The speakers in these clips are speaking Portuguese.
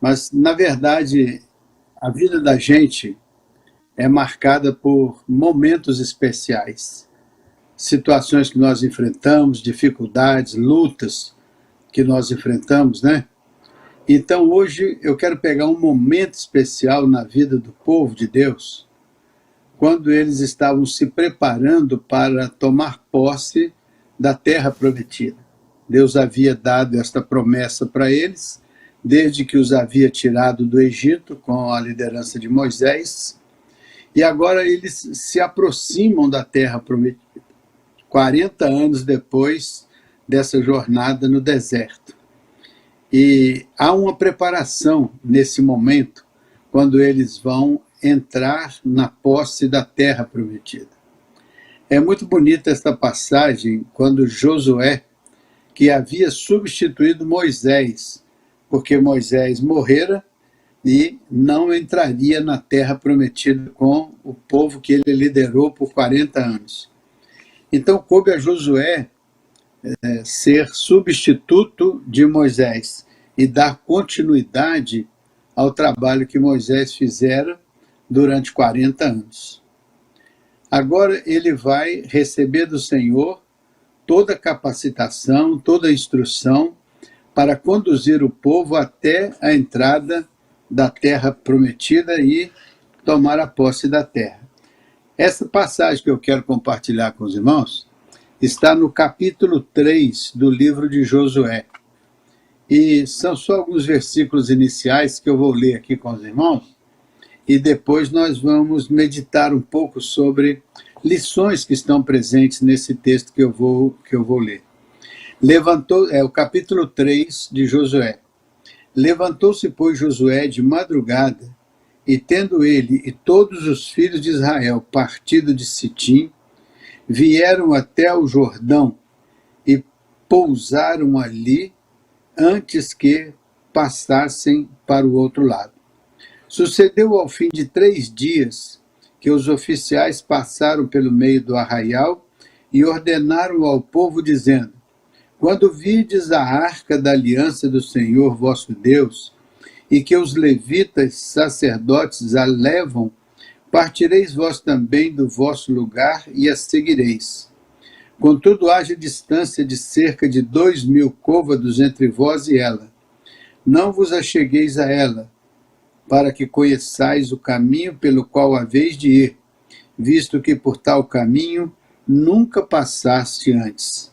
Mas, na verdade, a vida da gente é marcada por momentos especiais, situações que nós enfrentamos, dificuldades, lutas que nós enfrentamos, né? Então, hoje eu quero pegar um momento especial na vida do povo de Deus, quando eles estavam se preparando para tomar posse da terra prometida. Deus havia dado esta promessa para eles, desde que os havia tirado do Egito com a liderança de Moisés, e agora eles se aproximam da terra prometida, 40 anos depois dessa jornada no deserto. E há uma preparação nesse momento, quando eles vão entrar na posse da terra prometida. É muito bonita esta passagem quando Josué, que havia substituído Moisés, porque Moisés morrera e não entraria na terra prometida com o povo que ele liderou por 40 anos. Então coube a Josué ser substituto de Moisés e dar continuidade ao trabalho que Moisés fizera durante 40 anos. Agora ele vai receber do Senhor toda a capacitação, toda a instrução para conduzir o povo até a entrada da terra prometida e tomar a posse da terra. Essa passagem que eu quero compartilhar com os irmãos está no capítulo 3 do livro de Josué. E são só alguns versículos iniciais que eu vou ler aqui com os irmãos, e depois nós vamos meditar um pouco sobre lições que estão presentes nesse texto que eu vou ler. O capítulo 3 de Josué. Levantou-se, pois, Josué de madrugada, e tendo ele e todos os filhos de Israel partido de Sitim, vieram até o Jordão e pousaram ali antes que passassem para o outro lado. Sucedeu ao fim de 3 dias que os oficiais passaram pelo meio do arraial e ordenaram ao povo, dizendo: quando vides a arca da aliança do Senhor vosso Deus, e que os levitas sacerdotes a levam, partireis vós também do vosso lugar e a seguireis. Contudo, haja distância de cerca de 2.000 côvados entre vós e ela. Não vos achegueis a ela, para que conheçais o caminho pelo qual haveis de ir, visto que por tal caminho nunca passaste antes.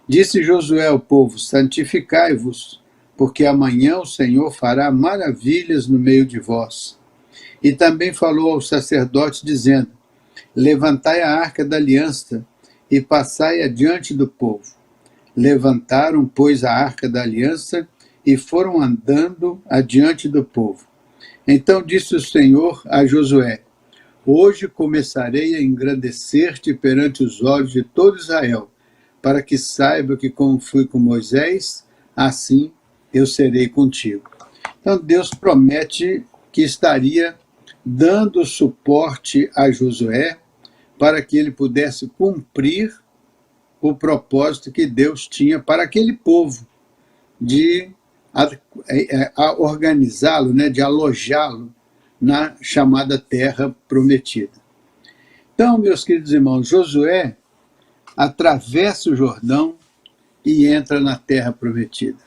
Disse Josué ao povo: santificai-vos, porque amanhã o Senhor fará maravilhas no meio de vós. E também falou aos sacerdotes, dizendo: levantai a arca da aliança e passai adiante do povo. Levantaram, pois, a arca da aliança e foram andando adiante do povo. Então disse o Senhor a Josué: hoje começarei a engrandecer-te perante os olhos de todo Israel, para que saiba que como fui com Moisés, assim eu serei contigo. Então Deus promete que estaria dando suporte a Josué para que ele pudesse cumprir o propósito que Deus tinha para aquele povo, de organizá-lo, né, de alojá-lo na chamada terra prometida. Então, meus queridos irmãos, Josué atravessa o Jordão e entra na terra prometida.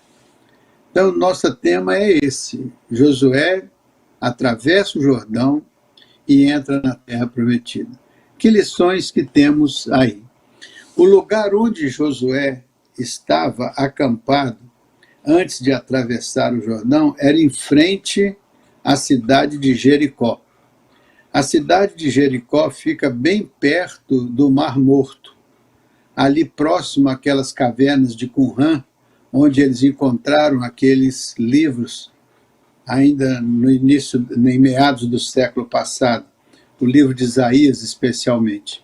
Então, nosso tema é esse: Josué atravessa o Jordão e entra na terra prometida. Que lições que temos aí? O lugar onde Josué estava acampado antes de atravessar o Jordão era em frente à cidade de Jericó. A cidade de Jericó fica bem perto do Mar Morto, ali próximo àquelas cavernas de Qumran, onde eles encontraram aqueles livros, ainda no início, em meados do século passado, o livro de Isaías especialmente.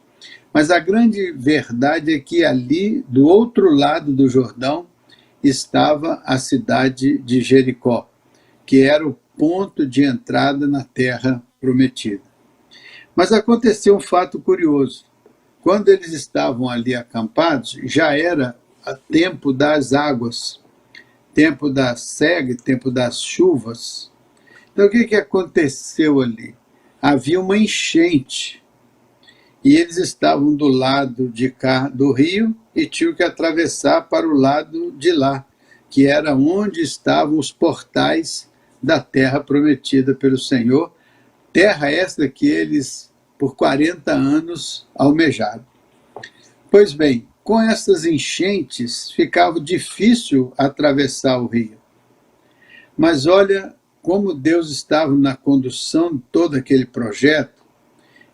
Mas a grande verdade é que ali, do outro lado do Jordão, estava a cidade de Jericó, que era o ponto de entrada na terra prometida. Mas aconteceu um fato curioso. Quando eles estavam ali acampados, já era tempo das águas, tempo da cega e tempo das chuvas. Então o que aconteceu ali? Havia uma enchente e eles estavam do lado de cá do rio e tinham que atravessar para o lado de lá, que era onde estavam os portais da terra prometida pelo Senhor, terra esta que eles, por 40 anos, almejaram. Pois bem, com essas enchentes, ficava difícil atravessar o rio. Mas olha como Deus estava na condução de todo aquele projeto.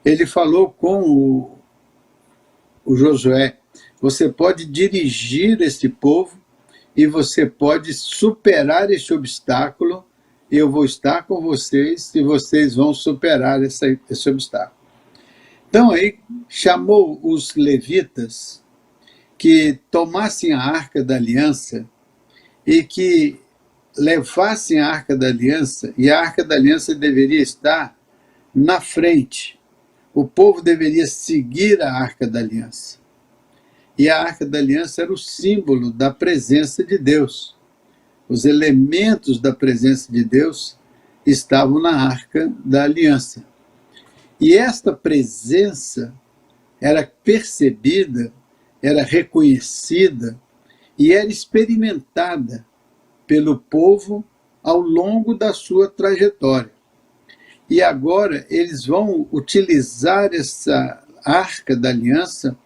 Ele falou com o Josué: você pode dirigir esse povo e você pode superar esse obstáculo, eu vou estar com vocês e vocês vão superar esse obstáculo. Então aí chamou os levitas que tomassem a Arca da Aliança e que levassem a Arca da Aliança, e a Arca da Aliança deveria estar na frente. O povo deveria seguir a Arca da Aliança. E a Arca da Aliança era o símbolo da presença de Deus. Os elementos da presença de Deus estavam na Arca da Aliança. E esta presença era percebida, era reconhecida e era experimentada pelo povo ao longo da sua trajetória. E agora eles vão utilizar essa Arca da Aliança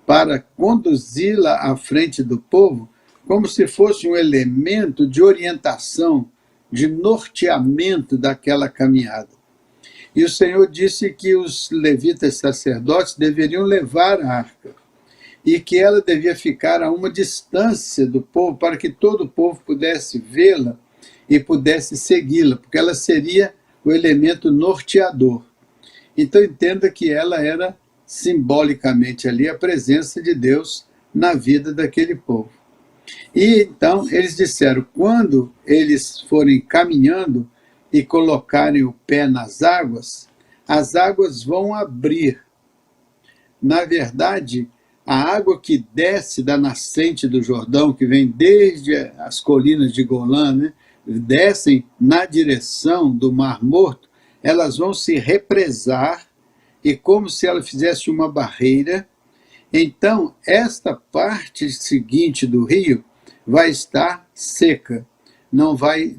para conduzi-la à frente do povo, como se fosse um elemento de orientação, de norteamento daquela caminhada. E o Senhor disse que os levitas sacerdotes deveriam levar a arca e que ela devia ficar a uma distância do povo para que todo o povo pudesse vê-la e pudesse segui-la, porque ela seria o elemento norteador. Então entenda que ela era simbolicamente ali a presença de Deus na vida daquele povo. E então eles disseram, quando eles forem caminhando e colocarem o pé nas águas, as águas vão abrir. Na verdade, a água que desce da nascente do Jordão, que vem desde as colinas de Golã, né, descem na direção do Mar Morto, elas vão se represar, e como se ela fizesse uma barreira, então esta parte seguinte do rio vai estar seca, não vai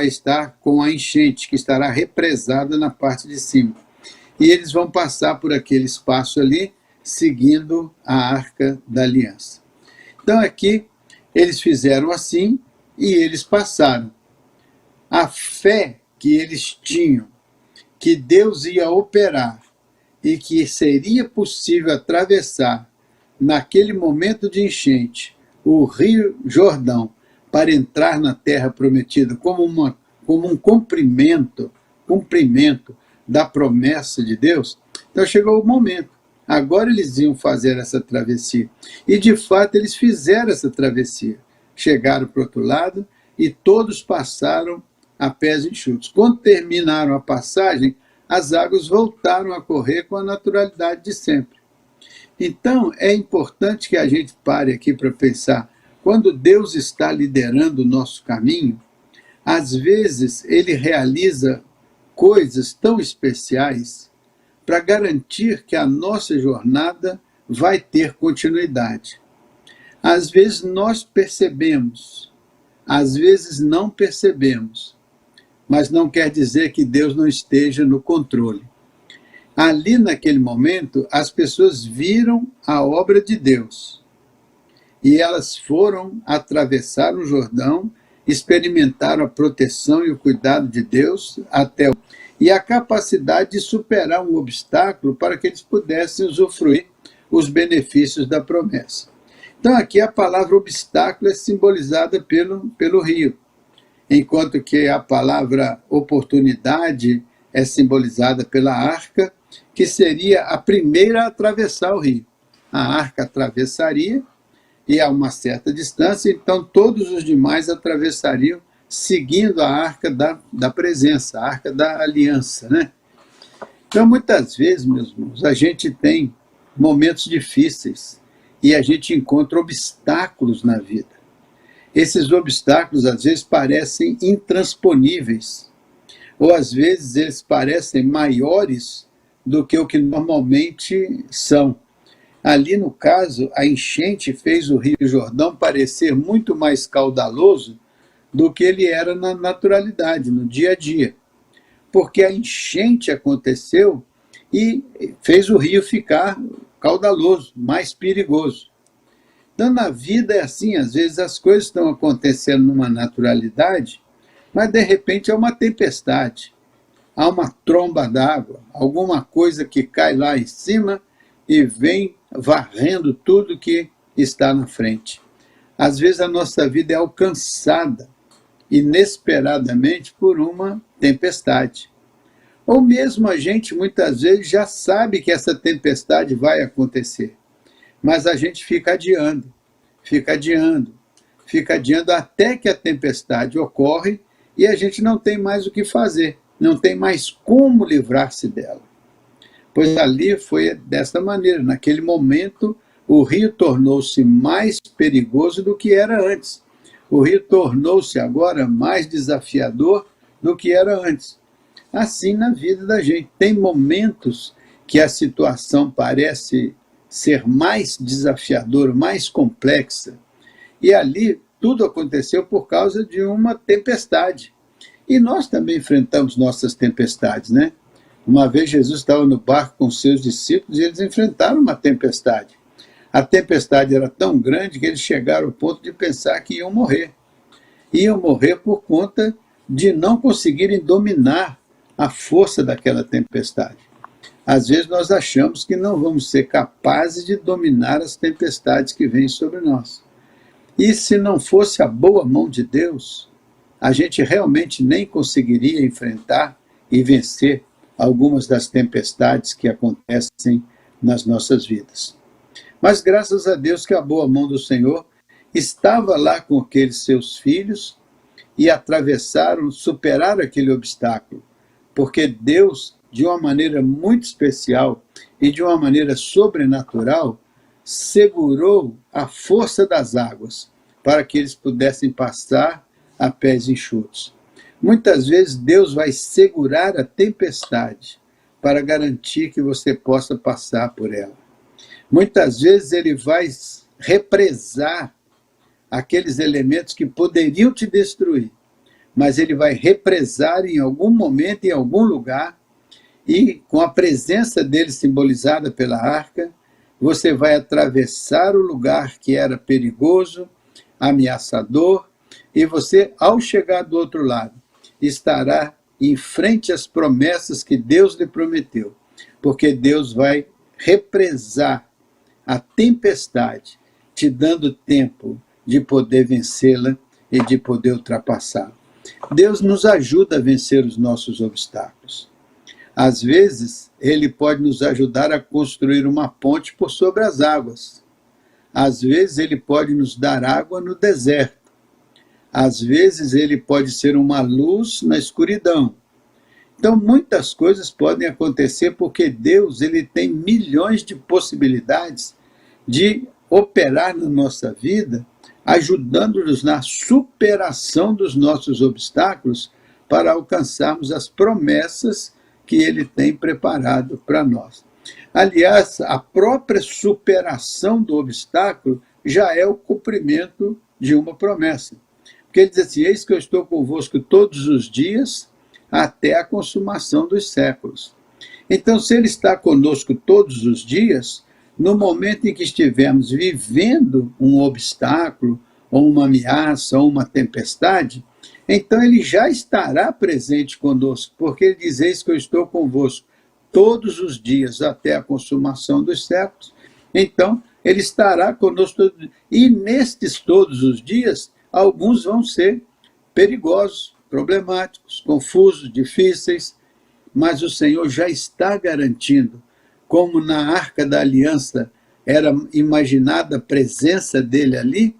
estar com a enchente, que estará represada na parte de cima. E eles vão passar por aquele espaço ali, seguindo a Arca da Aliança. Então aqui, eles fizeram assim, e eles passaram. A fé que eles tinham, que Deus ia operar, e que seria possível atravessar, naquele momento de enchente, o Rio Jordão, para entrar na terra prometida como um cumprimento da promessa de Deus. Então chegou o momento. Agora eles iam fazer essa travessia. E de fato eles fizeram essa travessia. Chegaram para o outro lado e todos passaram a pés enxutos. Quando terminaram a passagem, as águas voltaram a correr com a naturalidade de sempre. Então é importante que a gente pare aqui para pensar. Quando Deus está liderando o nosso caminho, às vezes Ele realiza coisas tão especiais para garantir que a nossa jornada vai ter continuidade. Às vezes nós percebemos, às vezes não percebemos, mas não quer dizer que Deus não esteja no controle. Ali naquele momento, as pessoas viram a obra de Deus. E elas foram atravessar o Jordão, experimentaram a proteção e o cuidado de Deus e a capacidade de superar um obstáculo para que eles pudessem usufruir os benefícios da promessa. Então aqui a palavra obstáculo é simbolizada pelo rio, enquanto que a palavra oportunidade é simbolizada pela arca, que seria a primeira a atravessar o rio. A arca atravessaria, e a uma certa distância, então todos os demais atravessariam seguindo a arca da presença, a arca da aliança, né? Então, muitas vezes, meus irmãos, a gente tem momentos difíceis e a gente encontra obstáculos na vida. Esses obstáculos às vezes parecem intransponíveis, ou às vezes eles parecem maiores do que o que normalmente são. Ali, no caso, a enchente fez o Rio Jordão parecer muito mais caudaloso do que ele era na naturalidade, no dia a dia. Porque a enchente aconteceu e fez o rio ficar caudaloso, mais perigoso. Então, na vida é assim, às vezes as coisas estão acontecendo numa naturalidade, mas de repente é uma tempestade, há uma tromba d'água, alguma coisa que cai lá em cima e vem varrendo tudo que está na frente. Às vezes a nossa vida é alcançada inesperadamente por uma tempestade. Ou mesmo a gente muitas vezes já sabe que essa tempestade vai acontecer, mas a gente fica adiando, fica adiando, fica adiando até que a tempestade ocorre e a gente não tem mais o que fazer, não tem mais como livrar-se dela. Pois ali foi desta maneira, naquele momento o rio tornou-se mais perigoso do que era antes. O rio tornou-se agora mais desafiador do que era antes. Assim na vida da gente. Tem momentos que a situação parece ser mais desafiadora, mais complexa. E ali tudo aconteceu por causa de uma tempestade. E nós também enfrentamos nossas tempestades, né? Uma vez Jesus estava no barco com seus discípulos e eles enfrentaram uma tempestade. A tempestade era tão grande que eles chegaram ao ponto de pensar que iam morrer. Iam morrer por conta de não conseguirem dominar a força daquela tempestade. Às vezes nós achamos que não vamos ser capazes de dominar as tempestades que vêm sobre nós. E se não fosse a boa mão de Deus, a gente realmente nem conseguiria enfrentar e vencer algumas das tempestades que acontecem nas nossas vidas. Mas graças a Deus que a boa mão do Senhor estava lá com aqueles seus filhos e atravessaram, superaram aquele obstáculo, porque Deus, de uma maneira muito especial e de uma maneira sobrenatural, segurou a força das águas para que eles pudessem passar a pés enxutos. Muitas vezes Deus vai segurar a tempestade para garantir que você possa passar por ela. Muitas vezes Ele vai represar aqueles elementos que poderiam te destruir, mas Ele vai represar em algum momento, em algum lugar, e com a presença dele simbolizada pela arca, você vai atravessar o lugar que era perigoso, ameaçador, e você, ao chegar do outro lado, estará em frente às promessas que Deus lhe prometeu, porque Deus vai represar a tempestade, te dando tempo de poder vencê-la e de poder ultrapassá-la. Deus nos ajuda a vencer os nossos obstáculos. Às vezes, Ele pode nos ajudar a construir uma ponte por sobre as águas. Às vezes, Ele pode nos dar água no deserto. Às vezes, Ele pode ser uma luz na escuridão. Então, muitas coisas podem acontecer porque Deus ele tem milhões de possibilidades de operar na nossa vida, ajudando-nos na superação dos nossos obstáculos para alcançarmos as promessas que Ele tem preparado para nós. Aliás, a própria superação do obstáculo já é o cumprimento de uma promessa. Porque Ele diz assim, eis que eu estou convosco todos os dias, até a consumação dos séculos. Então, se Ele está conosco todos os dias, no momento em que estivermos vivendo um obstáculo, ou uma ameaça, ou uma tempestade, então Ele já estará presente conosco, porque Ele diz, eis que eu estou convosco todos os dias, até a consumação dos séculos. Então, Ele estará conosco todos os dias. E nestes todos os dias, alguns vão ser perigosos, problemáticos, confusos, difíceis, mas o Senhor já está garantindo, como na Arca da Aliança era imaginada a presença dele ali,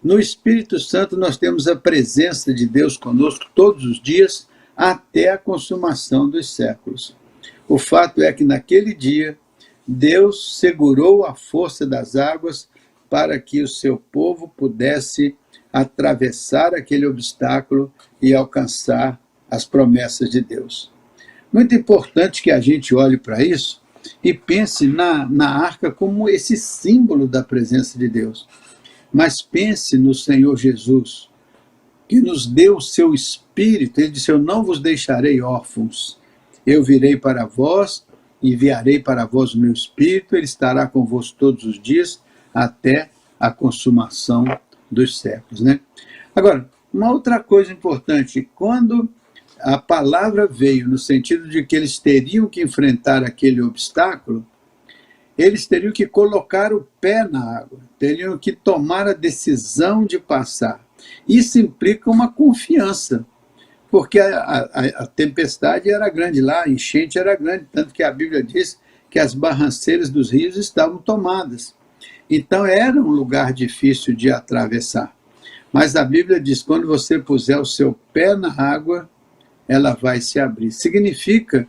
no Espírito Santo nós temos a presença de Deus conosco todos os dias, até a consumação dos séculos. O fato é que naquele dia, Deus segurou a força das águas para que o seu povo pudesse atravessar aquele obstáculo e alcançar as promessas de Deus. Muito importante que a gente olhe para isso e pense na arca como esse símbolo da presença de Deus. Mas pense no Senhor Jesus, que nos deu o seu Espírito. Ele disse: eu não vos deixarei órfãos, eu virei para vós, enviarei para vós o meu Espírito, ele estará convosco todos os dias, até a consumação dos séculos. Né? Agora, uma outra coisa importante, quando a palavra veio no sentido de que eles teriam que enfrentar aquele obstáculo, eles teriam que colocar o pé na água, teriam que tomar a decisão de passar. Isso implica uma confiança, porque a tempestade era grande lá, a enchente era grande, tanto que a Bíblia diz que as barranceiras dos rios estavam tomadas. Então era um lugar difícil de atravessar. Mas a Bíblia diz: quando você puser o seu pé na água, ela vai se abrir. Significa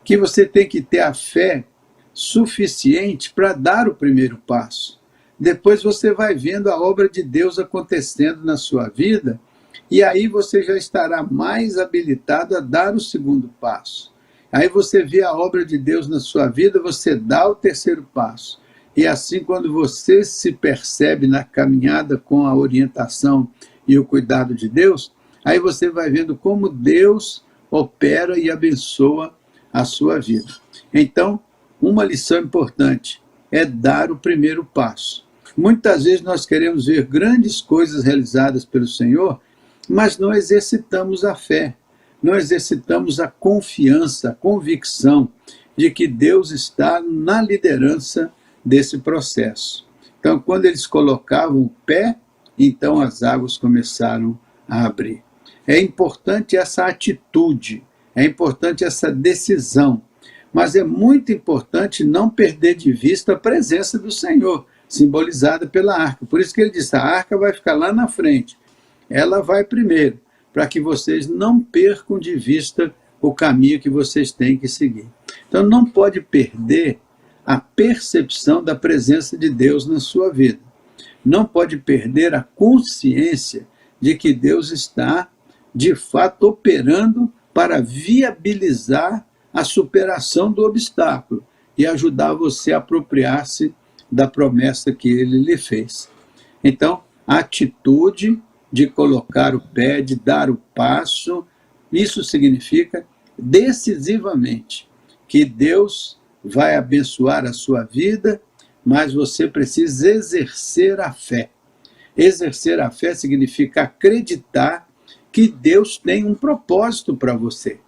que você tem que ter a fé suficiente para dar o primeiro passo. Depois você vai vendo a obra de Deus acontecendo na sua vida, e aí você já estará mais habilitado a dar o segundo passo. Aí você vê a obra de Deus na sua vida, você dá o terceiro passo. E assim, quando você se percebe na caminhada com a orientação e o cuidado de Deus, aí você vai vendo como Deus opera e abençoa a sua vida. Então, uma lição importante é dar o primeiro passo. Muitas vezes nós queremos ver grandes coisas realizadas pelo Senhor, mas não exercitamos a fé, não exercitamos a confiança, a convicção de que Deus está na liderança desse processo. Então, quando eles colocavam o pé, então as águas começaram a abrir. É importante essa atitude, é importante essa decisão, mas é muito importante não perder de vista a presença do Senhor, simbolizada pela arca. Por isso que ele disse: a arca vai ficar lá na frente, ela vai primeiro, para que vocês não percam de vista o caminho que vocês têm que seguir. Então não pode perder a percepção da presença de Deus na sua vida. Não pode perder a consciência de que Deus está, de fato, operando para viabilizar a superação do obstáculo e ajudar você a apropriar-se da promessa que ele lhe fez. Então, a atitude de colocar o pé, de dar o passo, isso significa decisivamente que Deus vai abençoar a sua vida, mas você precisa exercer a fé. Exercer a fé significa acreditar que Deus tem um propósito para você.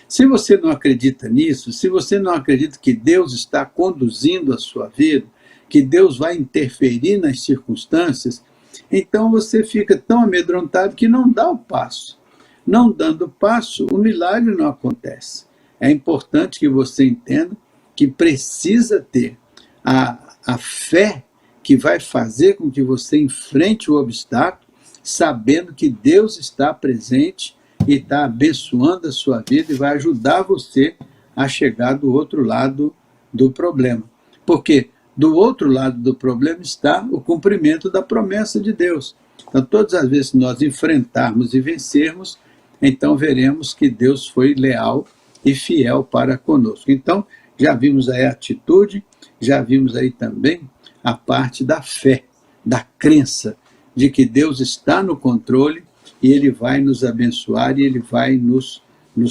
Se você não acredita nisso, se você não acredita que Deus está conduzindo a sua vida, que Deus vai interferir nas circunstâncias, então você fica tão amedrontado que não dá o passo. Não dando o passo, o milagre não acontece. É importante que você entenda que precisa ter a fé que vai fazer com que você enfrente o obstáculo, sabendo que Deus está presente e está abençoando a sua vida e vai ajudar você a chegar do outro lado do problema. Porque do outro lado do problema está o cumprimento da promessa de Deus. Então, todas as vezes que nós enfrentarmos e vencermos, então veremos que Deus foi leal e fiel para conosco. Então, já vimos aí a atitude, já vimos aí também a parte da fé, da crença, de que Deus está no controle e Ele vai nos abençoar e Ele vai nos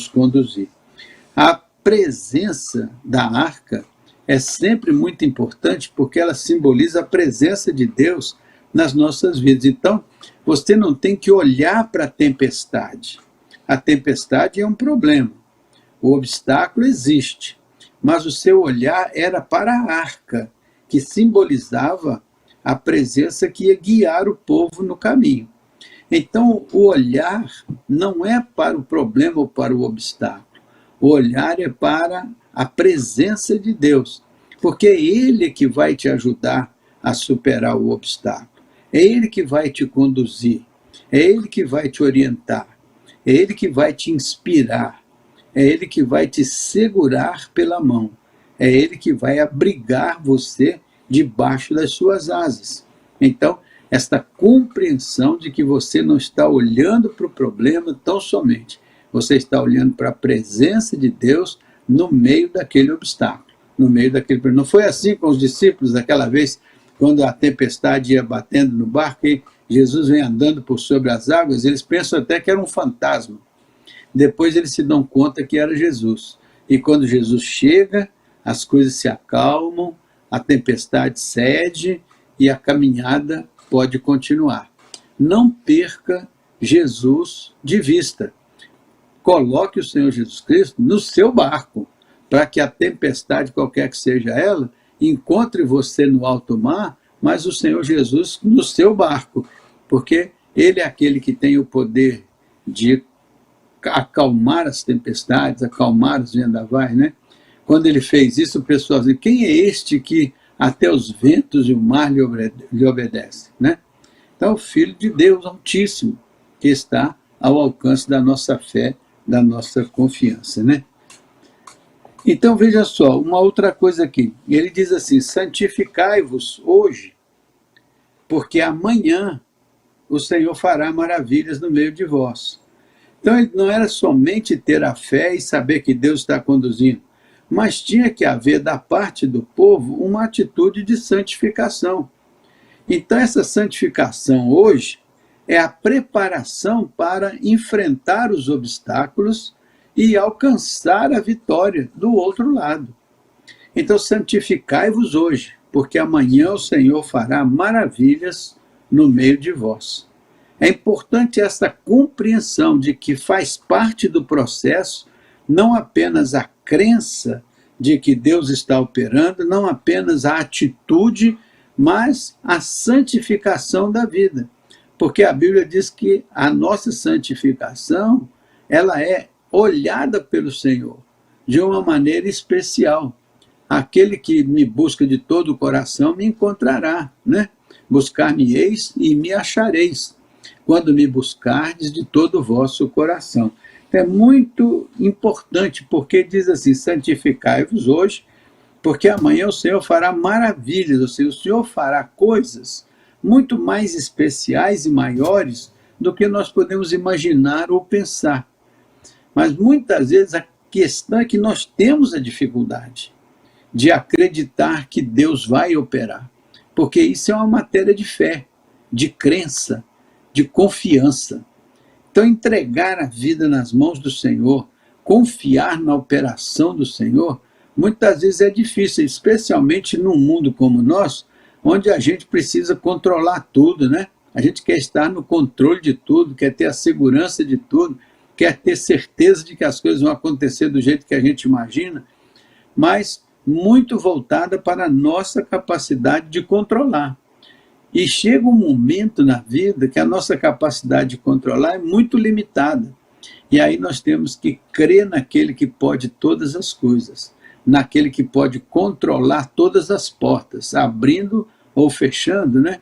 conduzir. A presença da arca é sempre muito importante porque ela simboliza a presença de Deus nas nossas vidas. Então, você não tem que olhar para a tempestade. A tempestade é um problema. O obstáculo existe. Mas o seu olhar era para a arca, que simbolizava a presença que ia guiar o povo no caminho. Então, o olhar não é para o problema ou para o obstáculo. O olhar é para a presença de Deus, porque é Ele que vai te ajudar a superar o obstáculo. É Ele que vai te conduzir, é Ele que vai te orientar, é Ele que vai te inspirar, é Ele que vai te segurar pela mão, é Ele que vai abrigar você debaixo das suas asas. Então, esta compreensão de que você não está olhando para o problema tão somente, você está olhando para a presença de Deus no meio daquele obstáculo, no meio daquele problema. Não foi assim com os discípulos daquela vez, quando a tempestade ia batendo no barco e Jesus vem andando por sobre as águas, eles pensam até que era um fantasma. Depois eles se dão conta que era Jesus. E quando Jesus chega, as coisas se acalmam, a tempestade cede e a caminhada pode continuar. Não perca Jesus de vista. Coloque o Senhor Jesus Cristo no seu barco, para que a tempestade, qualquer que seja ela, encontre você no alto mar, mas o Senhor Jesus no seu barco, porque Ele é aquele que tem o poder de acalmar as tempestades, acalmar os vendavais, né? Quando Ele fez isso, o pessoal diz, quem é este que até os ventos e o mar lhe obedece, né? Então, o Filho de Deus Altíssimo, que está ao alcance da nossa fé, da nossa confiança, né? Então, veja só, uma outra coisa aqui. Ele diz assim, santificai-vos hoje, porque amanhã o Senhor fará maravilhas no meio de vós. Então, não era somente ter a fé e saber que Deus está conduzindo, mas tinha que haver da parte do povo uma atitude de santificação. Então, essa santificação hoje é a preparação para enfrentar os obstáculos e alcançar a vitória do outro lado. Então, santificai-vos hoje, porque amanhã o Senhor fará maravilhas no meio de vós. É importante essa compreensão de que faz parte do processo não apenas a crença de que Deus está operando, não apenas a atitude, mas a santificação da vida. Porque a Bíblia diz que a nossa santificação, ela é olhada pelo Senhor de uma maneira especial. Aquele que me busca de todo o coração me encontrará, né? Buscar-me-eis e me achareis, quando me buscardes de todo o vosso coração. Então, é muito importante, porque diz assim, santificai-vos hoje, porque amanhã o Senhor fará maravilhas, ou seja, o Senhor fará coisas muito mais especiais e maiores do que nós podemos imaginar ou pensar. Mas muitas vezes a questão é que nós temos a dificuldade de acreditar que Deus vai operar, porque isso é uma matéria de fé, de crença, de confiança. Então, entregar a vida nas mãos do Senhor, confiar na operação do Senhor, muitas vezes é difícil, especialmente num mundo como o nosso, onde a gente precisa controlar tudo, né? A gente quer estar no controle de tudo, quer ter a segurança de tudo, quer ter certeza de que as coisas vão acontecer do jeito que a gente imagina, mas muito voltada para a nossa capacidade de controlar. E chega um momento na vida que a nossa capacidade de controlar é muito limitada. E aí nós temos que crer naquele que pode todas as coisas, naquele que pode controlar todas as portas, abrindo ou fechando, né?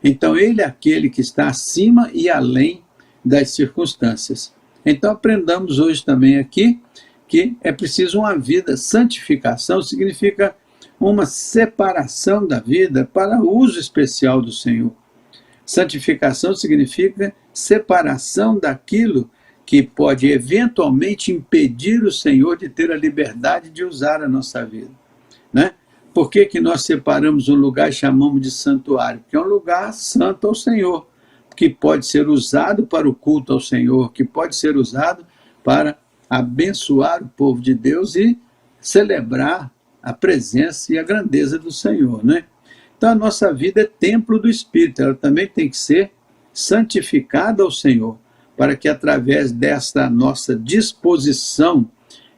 Então ele é aquele que está acima e além das circunstâncias. Então aprendamos hoje também aqui que é preciso uma vida. Santificação significa uma separação da vida para uso especial do Senhor. Santificação significa separação daquilo que pode eventualmente impedir o Senhor de ter a liberdade de usar a nossa vida, né? Por que que nós separamos um lugar e chamamos de santuário? Porque é um lugar santo ao Senhor, que pode ser usado para o culto ao Senhor, que pode ser usado para abençoar o povo de Deus e celebrar a presença e a grandeza do Senhor, né? Então a nossa vida é templo do Espírito, ela também tem que ser santificada ao Senhor, para que através desta nossa disposição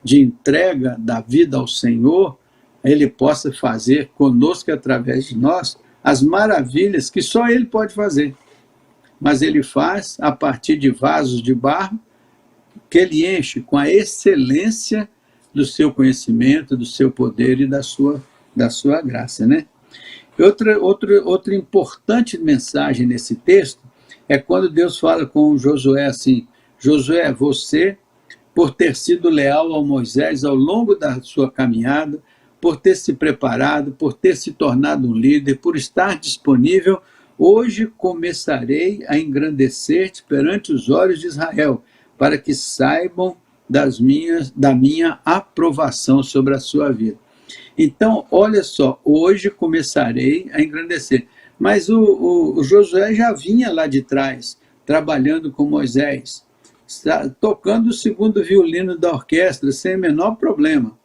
de entrega da vida ao Senhor, Ele possa fazer conosco, através de nós, as maravilhas que só Ele pode fazer. Mas Ele faz a partir de vasos de barro, que Ele enche com a excelência do seu conhecimento, do seu poder e da sua graça, né? Outra importante mensagem nesse texto é quando Deus fala com Josué assim, Josué, você, por ter sido leal ao Moisés ao longo da sua caminhada, por ter se preparado, por ter se tornado um líder, por estar disponível, Hoje começarei a engrandecer-te perante os olhos de Israel, para que saibam da minha aprovação sobre a sua vida. Então, olha só, hoje começarei a engrandecer. Mas o Josué já vinha lá de trás, trabalhando com Moisés, tocando o segundo violino da orquestra, sem o menor problema.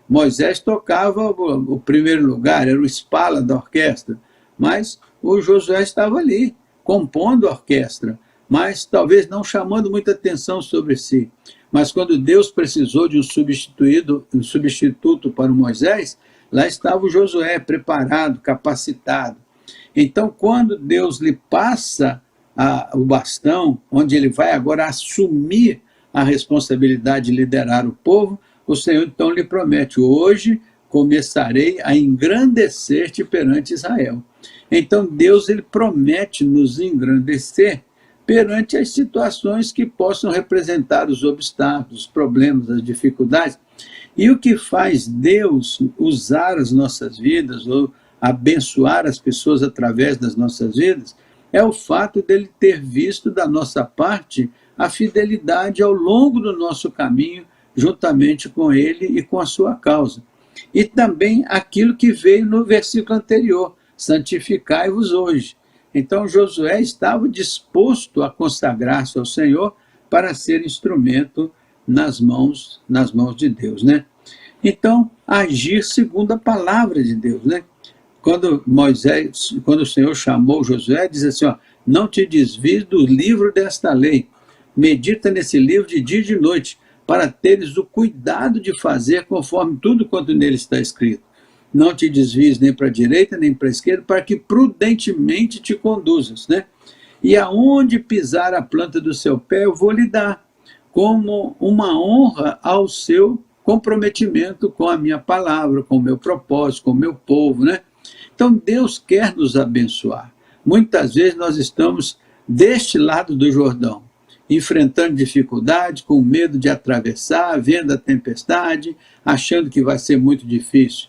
Moisés tocava o primeiro lugar, era o espala da orquestra, mas o Josué estava ali, compondo a orquestra, mas talvez não chamando muita atenção sobre si. Mas quando Deus precisou de um substituto para o Moisés, lá estava o Josué preparado, capacitado. Então, quando Deus lhe passa o bastão, onde ele vai agora assumir a responsabilidade de liderar o povo, o Senhor então lhe promete: hoje começarei a engrandecer-te perante Israel. Então Deus ele promete nos engrandecer perante as situações que possam representar os obstáculos, os problemas, as dificuldades. E o que faz Deus usar as nossas vidas ou abençoar as pessoas através das nossas vidas é o fato dele ter visto da nossa parte a fidelidade ao longo do nosso caminho, juntamente com ele e com a sua causa. E também aquilo que veio no versículo anterior: santificai-vos hoje. Então Josué estava disposto a consagrar-se ao Senhor para ser instrumento nas mãos de Deus, né? Então, agir segundo a palavra de Deus, né? Quando o Senhor chamou Josué, diz assim, ó: não te desvies do livro desta lei, medita nesse livro de dia e de noite, para teres o cuidado de fazer conforme tudo quanto nele está escrito. Não te desvies nem para a direita, nem para a esquerda, para que prudentemente te conduzas, né? E aonde pisar a planta do seu pé, eu vou lhe dar, como uma honra ao seu comprometimento com a minha palavra, com o meu propósito, com o meu povo, né? Então Deus quer nos abençoar. Muitas vezes nós estamos deste lado do Jordão, enfrentando dificuldade, com medo de atravessar, vendo a tempestade, achando que vai ser muito difícil.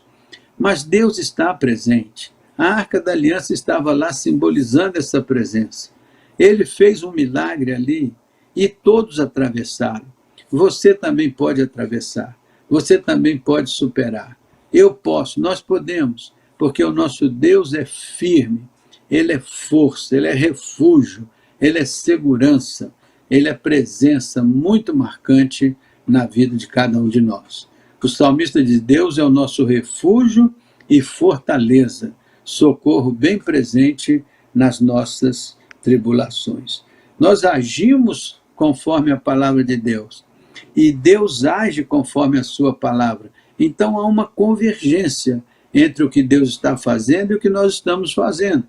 Mas Deus está presente. A Arca da Aliança estava lá simbolizando essa presença. Ele fez um milagre ali e todos atravessaram. Você também pode atravessar. Você também pode superar. Eu posso, nós podemos, porque o nosso Deus é firme, Ele é força, Ele é refúgio, Ele é segurança, Ele é presença muito marcante na vida de cada um de nós. O salmista diz: Deus é o nosso refúgio e fortaleza, socorro bem presente nas nossas tribulações. Nós agimos conforme a palavra de Deus, e Deus age conforme a sua palavra. Então há uma convergência entre o que Deus está fazendo e o que nós estamos fazendo,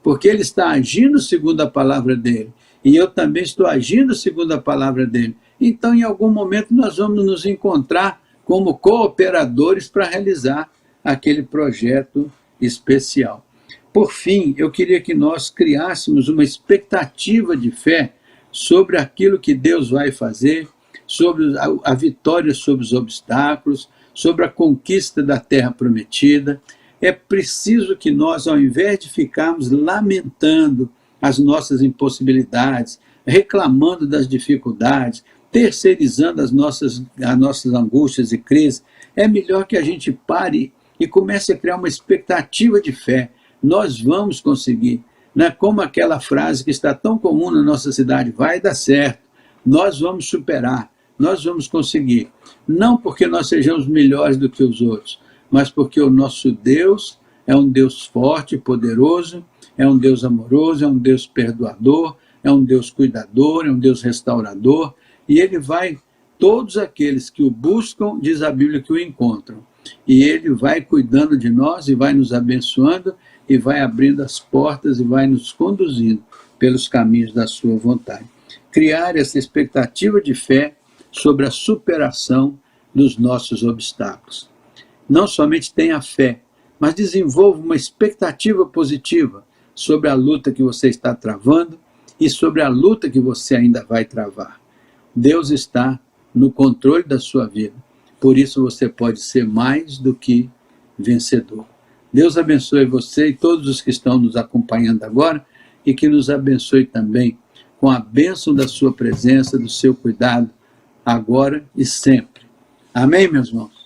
porque Ele está agindo segundo a palavra dEle, e eu também estou agindo segundo a palavra dEle. Então, em algum momento, nós vamos nos encontrar como cooperadores para realizar aquele projeto especial. Por fim, eu queria que nós criássemos uma expectativa de fé sobre aquilo que Deus vai fazer, sobre a vitória sobre os obstáculos, sobre a conquista da terra prometida. É preciso que nós, ao invés de ficarmos lamentando as nossas impossibilidades, reclamando das dificuldades, terceirizando as nossas angústias e crises, é melhor que a gente pare e comece a criar uma expectativa de fé. Nós vamos conseguir, né? Como aquela frase que está tão comum na nossa cidade: vai dar certo, nós vamos superar, nós vamos conseguir. Não porque nós sejamos melhores do que os outros, mas porque o nosso Deus é um Deus forte e poderoso, é um Deus amoroso, é um Deus perdoador, é um Deus cuidador, é um Deus restaurador, e Ele vai, todos aqueles que o buscam, diz a Bíblia, que o encontram. E Ele vai cuidando de nós e vai nos abençoando e vai abrindo as portas e vai nos conduzindo pelos caminhos da sua vontade. Criar essa expectativa de fé sobre a superação dos nossos obstáculos. Não somente tenha fé, mas desenvolva uma expectativa positiva sobre a luta que você está travando e sobre a luta que você ainda vai travar. Deus está no controle da sua vida, por isso você pode ser mais do que vencedor. Deus abençoe você e todos os que estão nos acompanhando agora. e que nos abençoe também com a bênção da sua presença, do seu cuidado, agora e sempre. Amém, meus irmãos?